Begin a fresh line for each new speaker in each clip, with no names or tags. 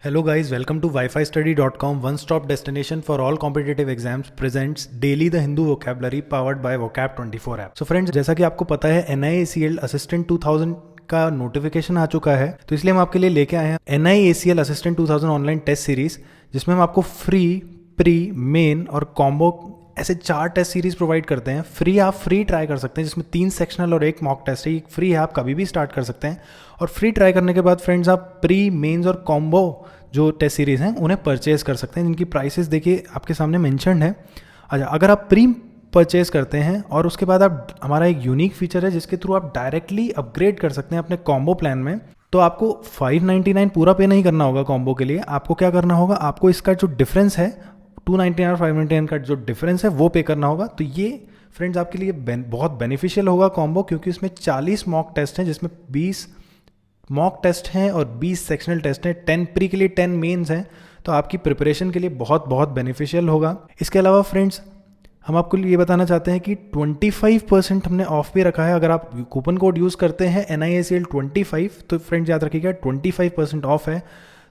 Hello guys, welcome to wifistudy.com, one stop destination for all competitive exams presents daily the Hindu vocabulary powered by vocab24 app. So friends, जैसा कि आपको पता है NIACL assistant 2000 का notification आ चुका है, तो इसलिए हम आपके लिए लेके आए हैं NIACL assistant 2000 online test series, जिसमें हम आपको फ्री, प्री, मेन और कॉम्बो ऐसे 4 टेस्ट सीरीज प्रोवाइड करते हैं। फ्री ट्राई कर सकते हैं, जिसमें 3 सेक्शनल और 1 मॉक टेस्ट है। फ्री है, आप कभी भी स्टार्ट कर सकते हैं। और फ्री ट्राई करने के बाद फ्रेंड्स आप प्री, मेंस और कॉम्बो जो टेस्ट सीरीज़ हैं उन्हें परचेज कर सकते हैं, जिनकी प्राइसेस देखिए आपके सामने मेंशन्ड है। अच्छा, अगर आप प्री परचेज करते हैं और उसके बाद आप, हमारा एक यूनिक फीचर है जिसके थ्रू आप डायरेक्टली अपग्रेड कर सकते हैं अपने कॉम्बो प्लान में, तो आपको 599 पूरा पे नहीं करना होगा कॉम्बो के लिए। आपको क्या करना होगा, आपको इसका जो डिफरेंस है 299 और 599 का जो डिफरेंस है वो पे करना होगा। तो ये फ्रेंड्स आपके लिए बहुत बेनिफिशियल होगा कॉम्बो, क्योंकि उसमें 40 मॉक टेस्ट हैं, जिसमें 20 मॉक टेस्ट हैं और 20 सेक्शनल टेस्ट हैं। 10 प्री के लिए 10 मेंस हैं, तो आपकी प्रिपरेशन के लिए बहुत बेनिफिशियल होगा। इसके अलावा फ्रेंड्स हम आपको ये बताना चाहते हैं कि 25% हमने ऑफ पे रखा है। अगर आप कूपन कोड यूज़ करते हैं NIACL 25, तो फ्रेंड्स याद रखिएगा 25% ऑफ है।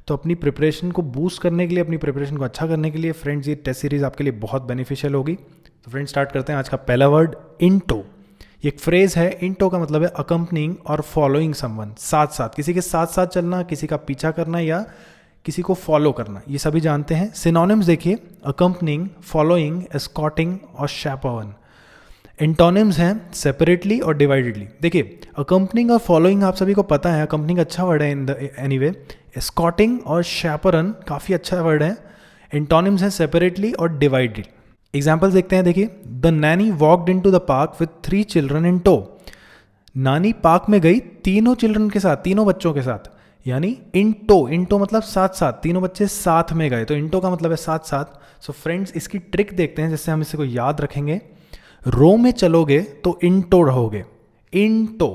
तो अपनी प्रिपरेशन को बूस्ट करने के लिए, अपनी प्रिपरेशन को अच्छा करने के लिए फ्रेंड्स ये टेस्ट सीरीज़ आपके लिए बहुत बेनिफिशियल होगी। तो फ्रेंड्स स्टार्ट करते हैं। आज का पहला वर्ड इंटो। ये एक फ्रेज है। इंटो का मतलब है अकम्पनिंग और फॉलोइंग समवन, साथ साथ, किसी के साथ साथ चलना, किसी का पीछा करना या किसी को फॉलो करना, ये सभी जानते हैं। सिनोनिम्स देखिए, अकम्पनिंग, फॉलोइंग, एस्कॉटिंग और शैपर्न। एंटोनिम्स हैं सेपरेटली और डिवाइडेडली। देखिए अकम्पनिंग और फॉलोइंग आप सभी को पता है, अकम्पनिंग अच्छा वर्ड है इन द एनीवे। एस्कॉटिंग और शैपरन काफ़ी अच्छा वर्ड है। एंटोनिम्स हैं सेपरेटली और डिवाइडेडली। एग्जाम्पल्स देखते हैं। देखिए, the nanny walked into the park with 3 children in tow. नानी पार्क में गई तीनों चिल्ड्रन के साथ, तीनों बच्चों के साथ, यानी इन टो मतलब साथ साथ, तीनों बच्चे साथ में गए, तो इंटो का मतलब है साथ साथ। सो फ्रेंड्स इसकी ट्रिक देखते हैं जिससे हम इसे को याद रखेंगे। रो में चलोगे तो इंटो रहोगे। इंटो,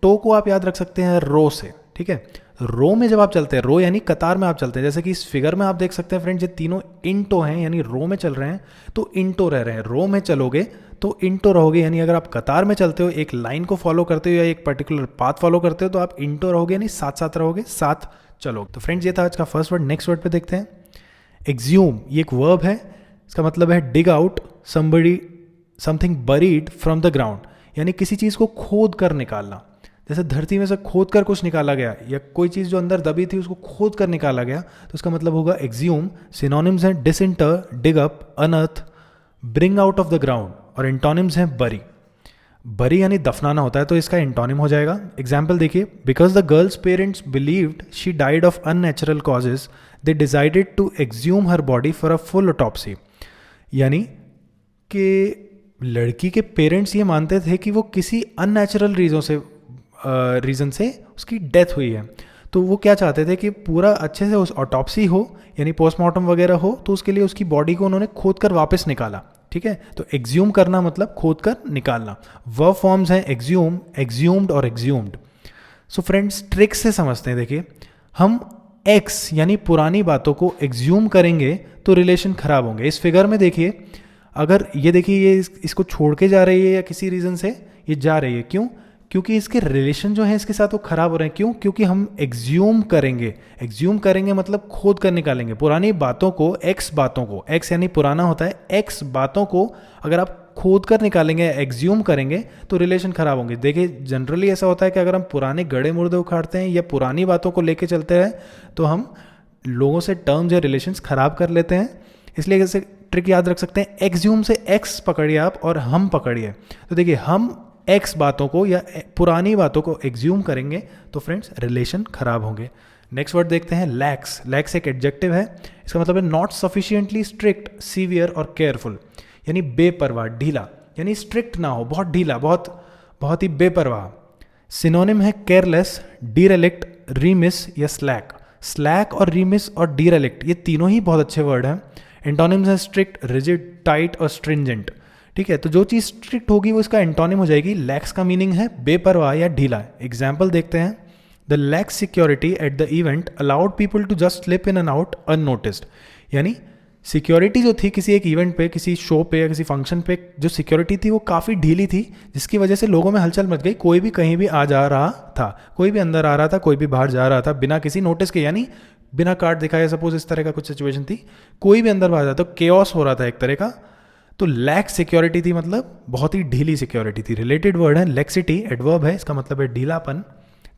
टो को आप याद रख सकते हैं रो से, ठीक है। रो में जब आप चलते हैं, रो यानी कतार में आप चलते हैं, जैसे कि इस फिगर में आप देख सकते हैं फ्रेंड्स, ये तीनों इंटो हैं, यानी रो में चल रहे हैं, तो इंटो रह रहे हैं। रो में चलोगे तो इंटो रहोगे, यानी अगर आप कतार में चलते हो, एक लाइन को फॉलो करते हो या एक पर्टिकुलर पाथ फॉलो करते हो, तो आप इंटो रहोगे, यानी साथ साथ रहोगे, साथ चलोगे। तो फ्रेंड्स ये था आज का फर्स्ट वर्ड। नेक्स्ट वर्ड पे देखते हैं। एक्ज्यूम, ये एक वर्ब है, इसका मतलब है dig out something buried from the ground, यानी किसी चीज़ को खोद कर निकालना। जैसे धरती में से खोद कर कुछ निकाला गया, या कोई चीज़ जो अंदर दबी थी उसको खोद कर निकाला गया, तो उसका मतलब होगा एक्ज्यूम। सिनोनिम्स हैं डिसइंटर, डिग अप, अनर्थ, bring out of the ground, और एंटोनिम्स हैं बरी। बरी यानी दफनाना होता है, तो इसका एंटोनिम हो जाएगा। एग्जाम्पल देखिए, because the girl's parents believed she died of unnatural causes, they decided to exhume her body for a full autopsy, यानी कि लड़की के पेरेंट्स ये मानते थे कि वो किसी अननेचुरल रीज़न से उसकी डेथ हुई है, तो वो क्या चाहते थे कि पूरा अच्छे से उस ऑटोप्सी हो, यानी पोस्टमार्टम वगैरह हो, तो उसके लिए उसकी बॉडी को उन्होंने खोद कर वापस निकाला, ठीक है। तो एक्ज्यूम करना मतलब खोद कर निकालना। वर्ब फॉर्म्स हैं एक्ज्यूम, एक्ज्यूम्ड और एक्ज्यूम्ड। सो फ्रेंड्स ट्रिक से समझते हैं। देखिए, हम एक्स यानी पुरानी बातों को एक्ज्यूम करेंगे तो रिलेशन खराब होंगे। इस फिगर में देखिए, अगर ये देखिए, ये इसको छोड़ के जा रही है या किसी रीज़न से ये जा रही है, क्यों? क्योंकि इसके रिलेशन जो है इसके साथ वो खराब हो रहे हैं। क्यों? क्योंकि हम एक्ज्यूम करेंगे मतलब खोद कर निकालेंगे पुरानी बातों को, एक्स यानी पुराना होता है, एक्स बातों को अगर आप खोद कर निकालेंगे, एक्ज्यूम करेंगे, तो रिलेशन खराब होंगे। देखिए जनरली ऐसा होता है कि अगर हम पुराने गड़े मुर्दे उखाड़ते हैं या पुरानी बातों को लेके चलते हैं, तो हम लोगों से टर्म्स या रिलेशंस खराब कर लेते हैं। इसलिए ऐसे ट्रिक याद रख सकते हैं। एक्ज्यूम से एक्स पकड़िए आप और हम पकड़िए, तो देखिए हम एक्स बातों को या पुरानी बातों को एक्ज्यूम करेंगे तो फ्रेंड्स रिलेशन खराब होंगे। नेक्स्ट वर्ड देखते हैं लैक्स। लैक्स एक एडजेक्टिव है, इसका मतलब है नॉट सफिशिएंटली स्ट्रिक्ट, सीवियर और केयरफुल, यानी बेपरवाह, ढीला, यानी स्ट्रिक्ट ना हो, बहुत ढीला, बहुत ही बेपरवाह। सिनोनिम है केयरलेस, डीरेलिक्ट, रीमिस या स्लैक। स्लैक और रीमिस और डीरेलिक्ट ये तीनों ही बहुत अच्छे वर्ड हैं। एंटोनिम्स हैं स्ट्रिक्ट, रिजिड, टाइट और स्ट्रिंजेंट, ठीक है। तो जो चीज़ स्ट्रिक्ट होगी वो इसका एंटोनिम हो जाएगी। लैक्स का मीनिंग है बेपरवाह या ढीला। एग्जाम्पल देखते हैं। The lax security at the event allowed people to just slip in and out unnoticed, यानी सिक्योरिटी जो थी किसी एक इवेंट पे, किसी शो पे या किसी फंक्शन पे, जो सिक्योरिटी थी वो काफ़ी ढीली थी, जिसकी वजह से लोगों में हलचल मच गई। कोई भी कहीं भी आ जा रहा था, कोई भी अंदर आ रहा था, कोई भी बाहर जा रहा था बिना किसी नोटिस के, यानी बिना कार्ड दिखाए, सपोज इस तरह का कुछ सिचुएशन थी, कोई भी अंदर आ जाता तो केओस हो रहा था एक तरह का, तो लैक सिक्योरिटी थी, मतलब बहुत ही ढीली सिक्योरिटी थी। रिलेटेड वर्ड है लैक्सिटी, एडवर्ब है, इसका मतलब है ढीलापन।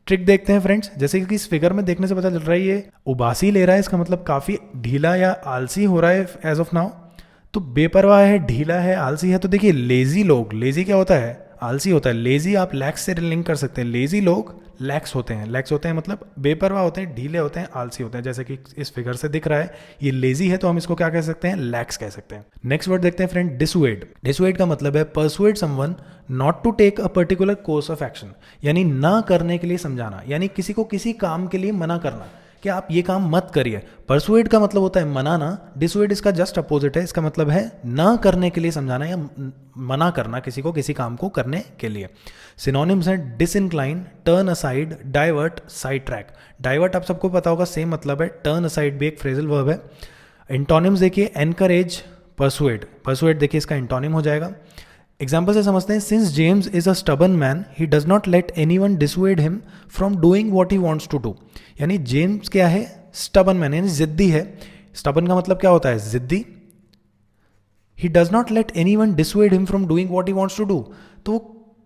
ट्रिक देखते हैं फ्रेंड्स, जैसे कि इस फिगर में देखने से पता चल रहा है ये उबासी ले रहा है, इसका मतलब काफ़ी ढीला या आलसी हो रहा है एज ऑफ नाउ। तो बेपरवाह है, ढीला है, आलसी है। तो देखिए लेजी लोग, लेजी क्या होता है, आलसी होता है। लेजी आप लैक्स से लिंक कर सकते हैं, लेजी लोग लैक्स होते हैं। लैक्स होते हैं मतलब बेपरवाह होते हैं, ढीले होते हैं, आलसी होते हैं। जैसे कि इस फिगर से दिख रहा है ये लेजी है, तो हम इसको क्या कह सकते हैं, लैक्स कह सकते हैं। नेक्स्ट वर्ड देखते हैं फ्रेंड, डिसुएड। डिसुएड का मतलब है persuade someone not to take a particular course of action, यानी ना करने के लिए समझाना, यानी किसी को किसी काम के लिए मना करना कि आप ये काम मत करिए। परसुएड का मतलब होता है मनाना, डिसुएड इसका जस्ट अपोजिट है, इसका मतलब है ना करने के लिए समझाना या मना करना किसी को किसी काम को करने के लिए। सिनोनिम्स हैं disincline, turn aside, divert, side track. Divert आप सबको पता होगा सेम मतलब है, टर्न असाइड भी एक फ्रेजल वर्ब है। इंटोनिम्स देखिए एनकरेज, परसुएड, परसुएड देखिए इसका इंटोनिम हो जाएगा। एग्जाम्पल से समझते हैं, since James is a stubborn man he does not let anyone dissuade him from doing what he wants to do. यानी जेम्स क्या है, स्टबन मैन यानी जिद्दी है। स्टबन का मतलब क्या होता है, जिद्दी। He does not let anyone dissuade him from doing what he wants to do, तो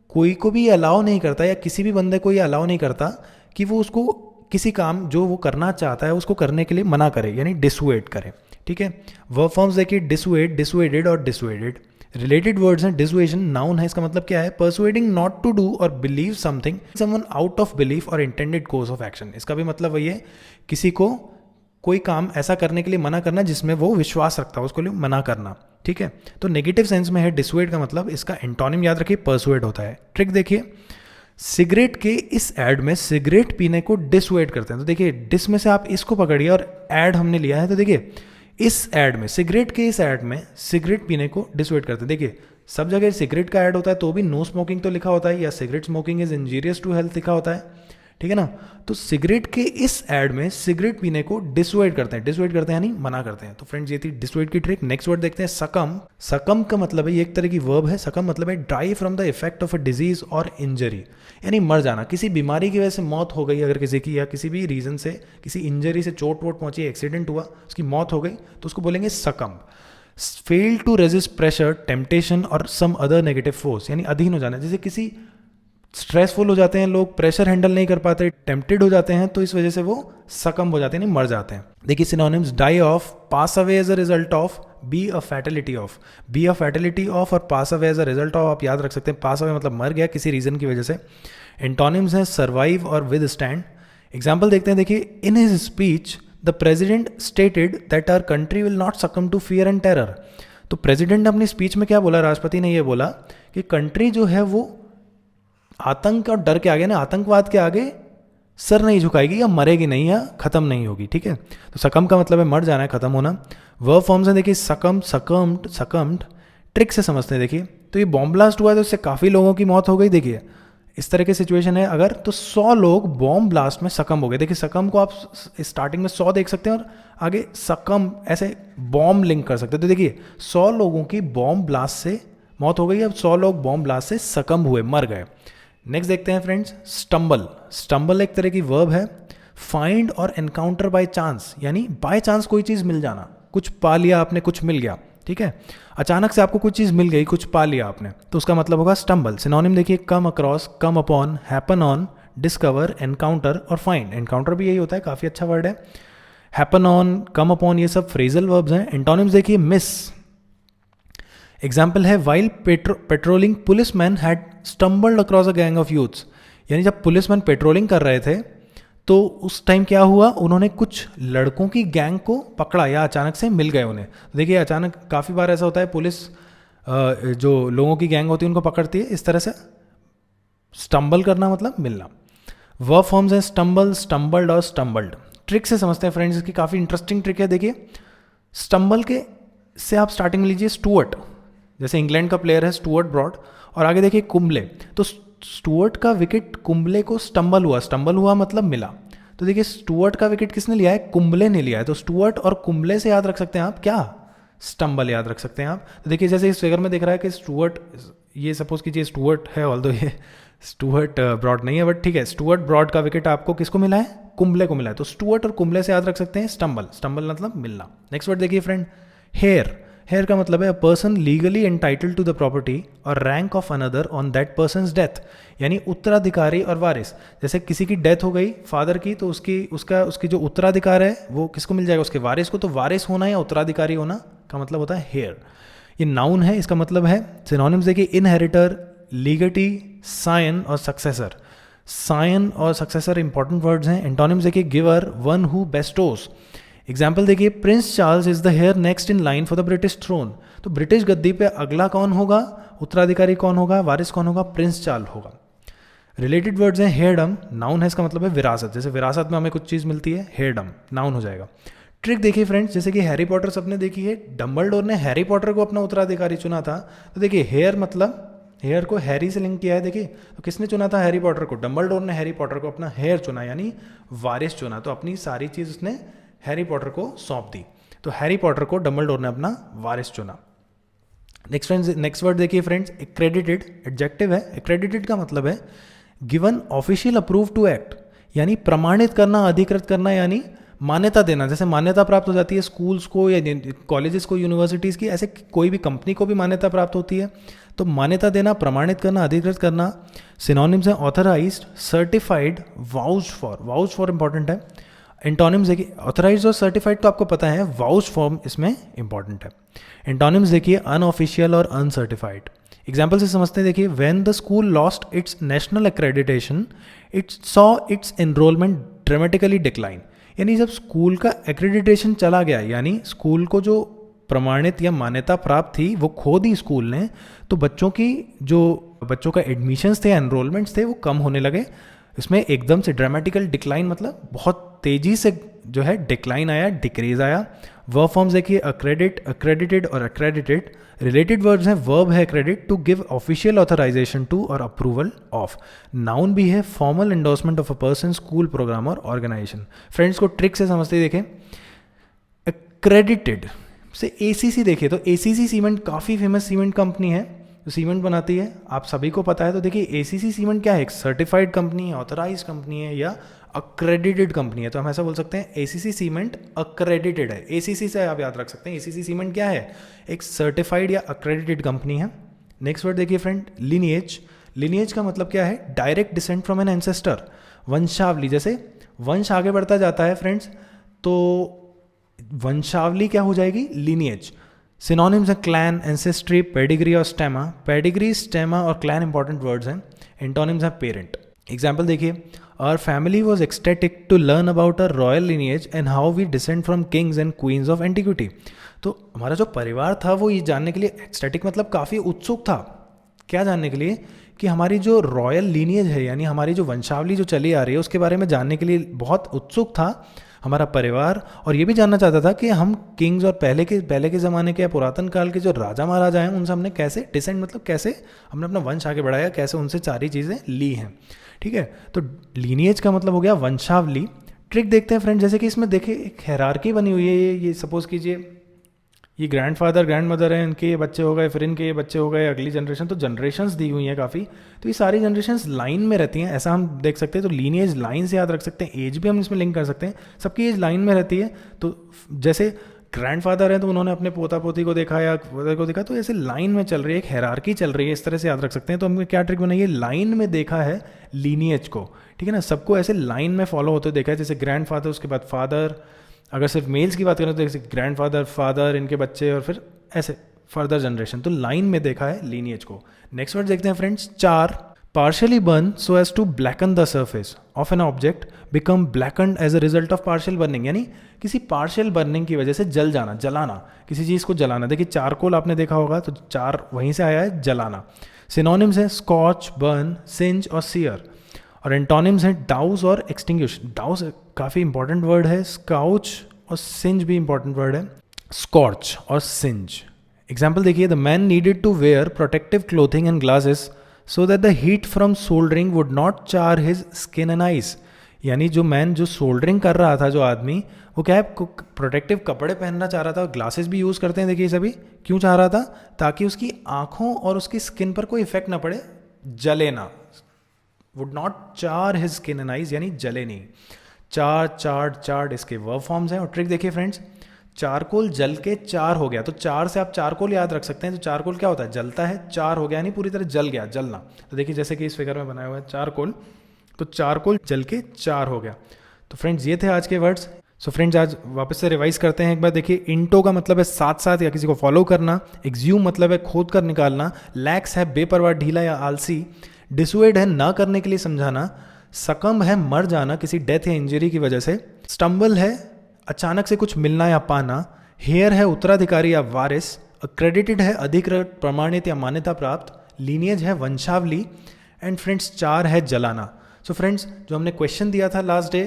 कोई को भी अलाउ नहीं करता या किसी भी बंदे को ये अलाउ नहीं करता कि वो उसको किसी काम जो वो करना चाहता है उसको करने के लिए मना करे, यानी डिसुएड करे। ठीक है, वर्ब फॉर्म्स देखिए डिसुएड, डिसुएडेड और डिसुएडेड। रिलेटेड वर्ड्स हैं, डिसुएशन नाउन है, इसका मतलब क्या है, परसुएडिंग नॉट टू डू और believe something someone out of belief और इंटेंडेड कोर्स ऑफ एक्शन। इसका भी मतलब वही है, किसी को कोई काम ऐसा करने के लिए मना करना जिसमें वो विश्वास रखता है, उसको लिए मना करना। ठीक है, तो नेगेटिव सेंस में है डिसुएड का मतलब, इसका एंटोनिम याद रखिए परसुएड होता है। ट्रिक देखिए, सिगरेट के इस एड में सिगरेट पीने को डिसुएड करते हैं। तो देखिए डिस में से आप इसको पकड़िए और एड हमने लिया है, तो देखिए इस एड में, सिगरेट के इस एड में सिगरेट पीने को डिसुएड करते हैं। देखिए सब जगह सिगरेट का ऐड होता है तो भी नो स्मोकिंग तो लिखा होता है, या cigarette smoking is injurious to health लिखा होता है। ठीक है ना, तो सिगरेट के इस एड में सिगरेट पीने को डिसुएड करते हैं, डिसुएड करते हैं यानी मना करते हैं। तो फ्रेंड्स ये थी डिसुएड की ट्रिक। नेक्स्ट वर्ड देखते हैं सकम। सकम का मतलब है, ये एक तरह की वर्ब है। सकम मतलब है die from the effect of a disease और इंजरी, यानी मर जाना। किसी बीमारी की वजह से मौत हो गई अगर किसी की, या किसी भी रीजन से किसी इंजरी से चोट वोट पहुंची, एक्सीडेंट हुआ, उसकी मौत हो गई, तो उसको बोलेंगे succumb. Fail to resist pressure, temptation और सम अदर नेगेटिव फोर्स, यानी अधीन हो जाना। जैसे किसी स्ट्रेसफुल हो जाते हैं लोग, प्रेशर हैंडल नहीं कर पाते, टेम्प्टेड हो जाते हैं, तो इस वजह से वो सकम हो जाते हैं, नहीं मर जाते हैं। देखिए synonyms die of, pass away as a result of, be a fatality of. Be a fatality of और pass away as a result of आप याद रख सकते हैं। पास अवे मतलब मर गया किसी रीजन की वजह से। एंटोनिम्स हैं सर्वाइव और विद स्टैंड। एग्जाम्पल देखते हैं, देखिए in his speech the president stated that our country will not succumb to fear and terror. तो प्रेसिडेंट ने अपनी स्पीच में क्या बोला, राष्ट्रपति ने ये बोला कि कंट्री जो है वो आतंक और डर के आगे ना, आतंकवाद के आगे सर नहीं झुकाएगी या मरेगी नहीं या खत्म नहीं होगी। ठीक है, तो सकम का मतलब है मर जाना है, खत्म होना। वर्ब फॉर्म्स हैं देखिए सकम, सकम्ड, सकम्ड। ट्रिक से समझते हैं, देखिए तो ये बॉम्ब ब्लास्ट हुआ है तो इससे काफ़ी लोगों की मौत हो गई। देखिए इस तरह की सिचुएशन है अगर, तो 100 लोग बॉम्ब ब्लास्ट में सकम हो गए। देखिए सकम को आप स्टार्टिंग में 100 देख सकते हैं और आगे सकम ऐसे बॉम्ब लिंक कर सकते हैं। तो देखिए 100 लोगों की बॉम्ब ब्लास्ट से मौत हो गई, अब 100 लोग बॉम्ब ब्लास्ट से सकम हुए, मर गए। नेक्स्ट देखते हैं फ्रेंड्स स्टम्बल। स्टम्बल एक तरह की वर्ब है। फाइंड और एनकाउंटर बाय चांस, यानी बाय चांस कोई चीज़ मिल जाना, कुछ पा लिया आपने, कुछ मिल गया। ठीक है, अचानक से आपको कुछ चीज़ मिल गई, कुछ पा लिया आपने, तो उसका मतलब होगा स्टम्बल। सिनोनिम देखिए come across, come upon, happen on, discover, encounter और फाइंड। एनकाउंटर भी यही होता है, काफ़ी अच्छा वर्ड है। हैपन ऑन, कम अपॉन, ये सब फ्रेजल वर्ब्स हैं। एंटोनिम्स देखिए मिस। एग्जाम्पल है while patrolling policeman had stumbled across a gang of youths, यानी जब पुलिसमैन पेट्रोलिंग कर रहे थे तो उस टाइम क्या हुआ, उन्होंने कुछ लड़कों की गैंग को पकड़ा या अचानक से मिल गए उन्हें। देखिए अचानक काफ़ी बार ऐसा होता है, पुलिस जो लोगों की गैंग होती है उनको पकड़ती है, इस तरह से स्टम्बल करना मतलब मिलना। वर्ब फॉर्म्स हैं स्टम्बल, स्टम्बल्ड और स्टम्बल्ड। ट्रिक से समझते हैं फ्रेंड्स, इसकी काफ़ी इंटरेस्टिंग ट्रिक है। देखिए स्टम्बल के से आप स्टार्टिंग में लीजिए स्टुअर्ट, जैसे इंग्लैंड का प्लेयर है स्टुअर्ट ब्रॉड, और आगे देखिए कुंबले, तो स्टुअर्ट का विकेट कुंबले को स्टम्बल हुआ, स्टम्बल हुआ मतलब मिला। तो देखिए स्टुअर्ट का विकेट किसने लिया है, कुंबले ने लिया है, तो स्टुअर्ट और कुंबले से याद रख सकते हैं आप क्या, स्टम्बल याद रख सकते हैं आप। तो देखिए जैसे इस फिगर में दिख रहा है कि स्टुअर्ट, ये सपोज कीजिए स्टुअर्ट है, ऑल्दो ये स्टुअर्ट ब्रॉड नहीं है, बट ठीक है, स्टुअर्ट ब्रॉड का विकेट आपको किसको मिला है? कुंबले को मिला है। तो स्टुअर्ट और कुंबले से याद रख सकते हैं स्टम्बल, स्टम्बल मतलब मिलना। नेक्स्ट वर्ड देखिए फ्रेंड, हेयर। हेयर का मतलब है a person legally entitled to the property और rank of another on that person's death, यानी उत्तराधिकारी और वारिस। जैसे किसी की डेथ हो गई फादर की, तो उसकी जो उत्तराधिकार है वो किसको मिल जाएगा? उसके वारिस को। तो वारिस होना या उत्तराधिकारी होना का मतलब होता है हेयर। ये नाउन है, इसका मतलब है, सिनोनिम्स देखिए, इनहेरिटर, लीगटी, सायन और सक्सेसर। सायन और सक्सेसर इंपॉर्टेंट वर्ड्स हैं। एंटोनिम्स देखिए, giver, one who bestows. Example देखिए, Prince Charles is the heir next in line for the British throne. तो ब्रिटिश गद्दी पे अगला कौन होगा? उत्तराधिकारी कौन होगा? वारिस कौन होगा? प्रिंस चार्ल्स होगा। रिलेटेड वर्ड्स हैं, हेयरडम, नाउन है, इसका मतलब है विरासत। जैसे विरासत में हमें कुछ चीज़ मिलती है, हेयरडम नाउन हो जाएगा। ट्रिक देखिए फ्रेंड्स, जैसे कि हैरी पॉटर सबने देखी है, डंबलडोर ने हैरी पॉटर को अपना उत्तराधिकारी चुना था। तो देखिए हेयर मतलब, हेयर को हैरी से लिंक किया है। देखिए तो किसने चुना था हैरी पॉटर को? डंबलडोर ने हैरी पॉटर को अपना हेयर चुना, यानी वारिस चुना। तो अपनी सारी चीज़ उसने हैरी पॉटर को सौंप दी। तो हैरी पॉटर को डंबलडोर ने अपना वारिस चुना। नेक्स्ट वर्ड देखिए फ्रेंड्स, एक्रेडिटेड, एडजेक्टिव है। एक्रेडिटेड का मतलब है given official approve to act, यानी प्रमाणित करना, अधिकृत करना, यानी मान्यता देना। जैसे मान्यता प्राप्त हो जाती है स्कूल्स को या कॉलेजेस को, यूनिवर्सिटीज़ की, ऐसे कोई भी कंपनी को भी मान्यता प्राप्त होती है। तो मान्यता देना, प्रमाणित करना, अधिकृत करना। सिनोनिम्स हैं authorised, certified, vouched for. Vouched for important है। एंटोनिम्स देखिए, ऑथराइज्ड और सर्टिफाइड तो आपको पता है, वाउच्ड फॉर्म इसमें इंपॉर्टेंट है। एंटोनिम्स देखिए, अनऑफिशियल और अनसर्टिफाइड। एग्जाम्पल से समझते हैं, देखिए, when the school lost its national accreditation it saw its enrolment dramatically decline, यानी जब स्कूल का एक्रेडिटेशन चला गया, यानी स्कूल को जो प्रमाणित या मान्यता प्राप्त थी वो खो दी स्कूल ने, तो बच्चों का एडमिशन्स थे, एनरोलमेंट्स थे, वो कम होने लगे। इसमें एकदम से ड्रामेटिकल डिक्लाइन मतलब बहुत तेजी से जो है डिक्लाइन आया, डिक्रीज आया। वर्ब फॉर्म्स देखिए, अक्रेडिट, अक्रेडिटेड और अक्रेडिटेड। रिलेटेड वर्ड्स हैं, वर्ब है credit, to give official authorisation to और अप्रूवल ऑफ। नाउन भी है, formal endorsement of a person, school, programme और ऑर्गेनाइजेशन। फ्रेंड्स को ट्रिक से समझते ही देखें, अक्रेडिटेड से एसीसी देखिए, तो एसीसी सीमेंट काफ़ी फेमस सीमेंट कंपनी है, जो सीमेंट बनाती है, आप सभी को पता है। तो देखिए एसीसी सीमेंट क्या है? एक सर्टिफाइड कंपनी है, ऑथराइज कंपनी है या अक्रेडिटेड कंपनी है। तो हम ऐसा बोल सकते हैं एसीसी सीमेंट अक्रेडिटेड है। एसीसी से आप याद रख सकते हैं, एसीसी सीमेंट क्या है? एक सर्टिफाइड या अक्रेडिटेड कंपनी है। नेक्स्ट वर्ड देखिए फ्रेंड, लिनिएज। लिनिएज का मतलब क्या है? Direct decent from N ancestor, वंशावली। जैसे वंश आगे बढ़ता जाता है फ्रेंड्स, तो वंशावली क्या हो जाएगी? लिनिएज। सिनोनिम्स है क्लैन, एंसेस्ट्री, पेडिग्री और स्टेमा। पेडिग्री, स्टेमा और क्लैन इंपॉर्टेंट वर्ड्स हैं। एंटोनिम्स है पेरेंट। एग्जाम्पल देखिए, our family was ecstatic to learn about a royal lineage and how we descend from kings and queens of antiquity. तो हमारा जो परिवार था वो ये जानने के लिए, एक्सटेटिक मतलब काफ़ी उत्सुक था, क्या जानने के लिए? कि हमारी जो रॉयल लिनिएज है, यानी हमारी जो वंशावली जो चली आ रही है, उसके बारे में जानने के लिए बहुत उत्सुक था हमारा परिवार। और ये भी जानना चाहता था कि हम किंग्स और पहले के ज़माने के या पुरातन काल के जो राजा महाराजा हैं, उनसे हमने कैसे डिसेंड मतलब कैसे हमने अपना वंश आगे बढ़ाया, कैसे उनसे सारी चीज़ें ली हैं। ठीक है, तो लीनिएज का मतलब हो गया वंशावली। ट्रिक देखते हैं फ्रेंड, जैसे कि इसमें देखिए एक हायरार्की बनी हुई है। ये सपोज कीजिए ये ग्रैंडफादर ग्रैंडमदर है, इनके ये बच्चे हो गए, फिर इनके ये बच्चे हो गए, अगली जनरेशन। तो जनरेशंस दी हुई हैं काफ़ी, तो ये सारी जनरेशंस लाइन में रहती हैं, ऐसा हम देख सकते हैं। तो लीनिएज लाइन से याद रख सकते हैं, एज भी हम इसमें लिंक कर सकते हैं, सबकी एज लाइन में रहती है। तो जैसे ग्रैंडफादर है तो उन्होंने अपने पोता पोती को देखा या फादर को देखा, तो ऐसे लाइन में चल रही है, एक हायरार्की चल रही है, इस तरह से याद रख सकते हैं। तो हमने क्या ट्रिक बनाई है? लाइन में देखा है लीनिएज को, ठीक है ना, सबको ऐसे लाइन में फॉलो होते देखा है। जैसे ग्रैंडफादर, उसके बाद फादर, अगर सिर्फ मेल्स की बात करें तो जैसे ग्रैंडफादर, फादर, इनके बच्चे और फिर ऐसे फर्दर जनरेशन। तो लाइन में देखा है लीनिएज को। नेक्स्ट वर्ड देखते हैं friends, char. Partially burn so as to blacken the surface of an object become blacken as a result of partial burning, यानी किसी पार्शियल बर्निंग की वजह से जल जाना, जलाना, किसी चीज़ को जलाना। देखिए चारकोल आपने देखा होगा, तो चार वहीं से आया है, जलाना। सिनोनिम्स है स्कॉच, बर्न, सिंज और सीयर। और एंटोनिम्स हैं डाउस और एक्सटिंग्विश। डाउस काफ़ी इंपॉर्टेंट वर्ड है, स्काउच और सिंज भी इंपॉर्टेंट वर्ड है, स्कॉच और सिंज। एग्जाम्पल देखिए, the man needed to wear protective clothing and glasses so that the heat from soldering would not char his skin and eyes, यानी जो man जो soldering कर रहा था, जो आदमी, वो क्या है, प्रोटेक्टिव कपड़े पहनना चाह रहा था, ग्लासेस भी यूज़ करते हैं देखिए सभी। क्यों चाह रहा था? ताकि उसकी आँखों और उसकी स्किन पर कोई इफेक्ट ना पड़े, जले ना, would not char his skin and eyes, यानी जले नहीं। चार, चार्ड, चार्ड इसके वर्ब फॉर्म्स हैं। और ट्रिक देखिए फ्रेंड्स, चारकोल जल के चार हो गया, तो चार से आप चारकोल याद रख सकते हैं। तो चारकोल क्या होता है, जलता है, चार हो गया यानी पूरी तरह जल गया, जलना। तो देखिए जैसे कि इस फिगर में बनाया हुआ है चारकोल, तो चारकोल जल के चार हो गया। तो फ्रेंड्स ये थे आज के वर्ड्स। सो फ्रेंड्स आज वापस से रिवाइज करते हैं एक बार। देखिए इंटो का मतलब है साथ साथ या किसी को फॉलो करना, एक्ज्यूम मतलब है खोद कर निकालना, लैक्स है बेपरवाह, ढीला या आलसी, डिसुएड है ना करने के लिए समझाना, सकम है मर जाना किसी डेथ या इंजरी की वजह से, स्टम्बल है अचानक से कुछ मिलना या पाना, हेयर है उत्तराधिकारी या वारिस, अक्रेडिटेड है अधिकृत प्रमाणित या मान्यता प्राप्त, लीनियज है वंशावली, एंड फ्रेंड्स चार है जलाना। सो फ्रेंड्स जो हमने क्वेश्चन दिया था लास्ट डे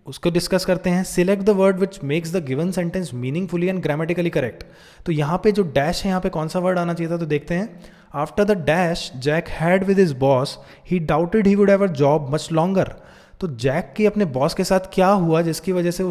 उसको डिस्कस करते हैं। Select the word which makes the given sentence meaningfully and grammatically correct. तो यहाँ पे जो डैश है यहाँ पे कौन सा वर्ड आना चाहिए था, तो देखते हैं। After the dash Jack had with his boss he doubted he would have a job much longer. तो जैक की अपने बॉस के साथ क्या हुआ जिसकी वजह से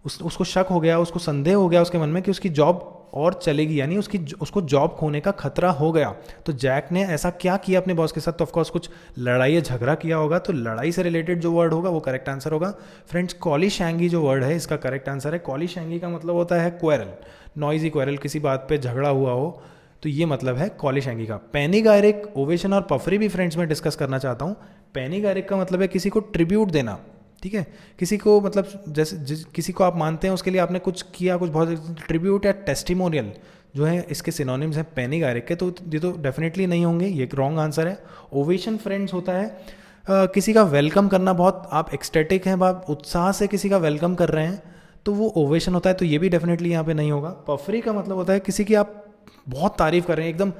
उसको शक हो गया, उसको संदेह हो गया उसके मन में कि उसकी जॉब और चलेगी, यानी उसको जॉब खोने का खतरा हो गया। तो जैक ने ऐसा क्या किया अपने बॉस के साथ, तो ऑफकोर्स कुछ लड़ाई या झगड़ा किया होगा। तो लड़ाई से रिलेटेड जो वर्ड होगा वो करेक्ट आंसर होगा। फ्रेंड्स कॉलीशैंगी जो वर्ड है इसका करेक्ट आंसर है। कॉलीशैंगी का मतलब होता है क्वेरल, नॉइजी क्वेरल, किसी बात पे झगड़ा हुआ हो, तो ये मतलब है कॉलीशैंगी का। पैनिगायरिक, ओवेशन और पफरी भी फ्रेंड्स मैं डिस्कस करना चाहता हूँ। पैनिगायरिक का मतलब है किसी को ट्रिब्यूट देना, ठीक है, किसी को मतलब जैसे किसी को आप मानते हैं उसके लिए आपने कुछ किया, कुछ बहुत, ट्रिब्यूट या टेस्टिमोनियल जो है इसके सिनोनिम्स हैं पैनिगायरिक के। तो ये तो डेफिनेटली नहीं होंगे, ये रॉन्ग आंसर है। ओवेशन फ्रेंड्स होता है किसी का वेलकम करना, बहुत आप एक्सटेटिक हैं, आप उत्साह से किसी का वेलकम कर रहे हैं, तो वो ओवेशन होता है, तो ये भी डेफिनेटली यहाँ पे नहीं होगा। पफरी का मतलब होता है किसी की आप बहुत तारीफ कर रहे हैं, एकदम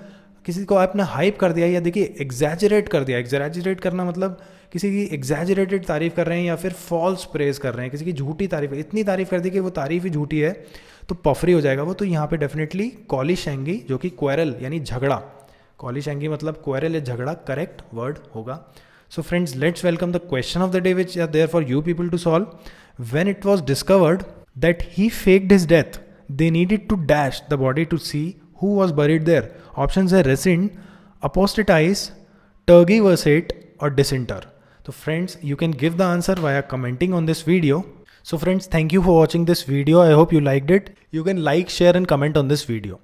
किसी को आपने हाइप कर दिया, या देखिए एग्जैजरेट कर दिया। एग्जैजरेट करना मतलब किसी की एग्जैजरेटेड तारीफ कर रहे हैं या फिर फॉल्स प्रेज कर रहे हैं, किसी की झूठी तारीफ, इतनी तारीफ कर दी कि वो तारीफ ही झूठी है, तो पफरी हो जाएगा वो। तो यहाँ पे डेफिनेटली कॉलीशैंगी जो कि क्वेरल यानी झगड़ा, कॉलीशैंगी मतलब क्वेरल या झगड़ा, करेक्ट वर्ड होगा। So friends let's welcome the question of the day which are there for you people to solve. When it was discovered that he faked his death they needed to dash the body to see who was buried there. Options are rescind, apostatize, tergiversate or disinter. So friends, you can give the answer via commenting on this video. So friends, thank you for watching this video. I hope you liked it. You can like, share and comment on this video.